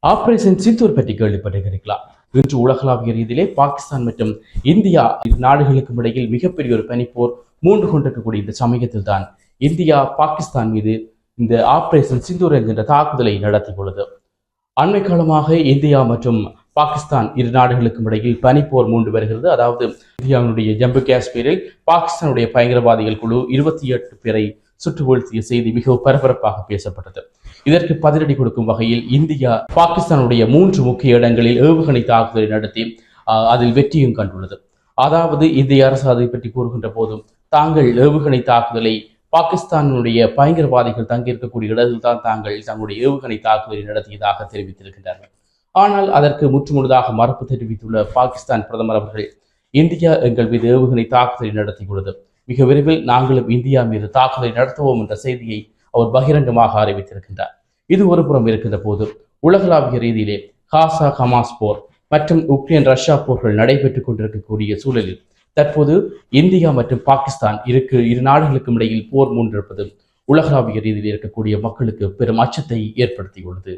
Operation Sindoor பற்றி கேள்விப்பட்டிருக்கலாம். இன்று உலகளாவிய ரீதியிலே பாகிஸ்தான் மற்றும் இந்தியா நாடுகளுக்கும் இடையில் மிகப்பெரிய ஒரு பனிப்போர் மூன்று கொண்டிருக்கக்கூடிய இந்த சமயத்தில் தான் இந்தியா பாகிஸ்தான் மீது இந்த ஆபரேஷன் சிந்தூர் என்கின்ற தாக்குதலை நடத்தியுள்ளது. அண்மை காலமாக இந்தியா மற்றும் பாகிஸ்தான் இரு நாடுகளுக்கும் இடையில் பனிப்போர் மூண்டு வருகிறது. அதாவது இந்தியாவுடைய ஜம்மு காஷ்மீரில் பாகிஸ்தானுடைய பயங்கரவாதிகள் குழு 28 பேரை சுட்டு வீழ்த்திய செய்தி மிகவும் பரபரப்பாக பேசப்பட்டது. இதற்கு பதிலடி கொடுக்கும் வகையில் இந்தியா பாகிஸ்தானுடைய 3 முக்கிய இடங்களில் ஏவுகணை தாக்குதலை நடத்தி அதில் வெற்றியும் கண்டுள்ளது. அதாவது இந்திய அரசு அதை பற்றி கூறுகின்ற போதும் தாங்கள் ஏவுகணை தாக்குதலை பாகிஸ்தானுடைய பயங்கரவாதிகள் தங்கியிருக்கக்கூடிய இடத்தில் தான் தாங்கள் தங்களுடைய ஏவுகணை தாக்குதலை நடத்தியதாக தெரிவித்திருக்கின்றார்கள். ஆனால் அதற்கு முற்றுமுழுதாக மறுப்பு தெரிவித்துள்ள பாகிஸ்தான் பிரதமர் அவர்கள், இந்தியா எங்கள் மீது ஏவுகணை தாக்குதலை நடத்தியுள்ளது, மிக விரைவில் நாங்களும் இந்தியா மீது தாக்குதலை நடத்துவோம் என்ற செய்தியை அவர் பகிரங்கமாக அறிவித்திருக்கின்றார். இது ஒரு புறம் இருக்கின்ற போது உலகளாவிய ரீதியிலே காசா ஹமாஸ் போர் மற்றும் உக்ரைன் ரஷ்யா போர்கள் நடைபெற்றுக் கொண்டிருக்கக்கூடிய சூழலில் தற்போது இந்தியா மற்றும் பாகிஸ்தான் இரு நாடுகளுக்கும் இடையில் போர் மூண்டிருப்பது உலகளாவிய ரீதியில் இருக்கக்கூடிய மக்களுக்கு பெரும் அச்சத்தை ஏற்படுத்தியுள்ளது.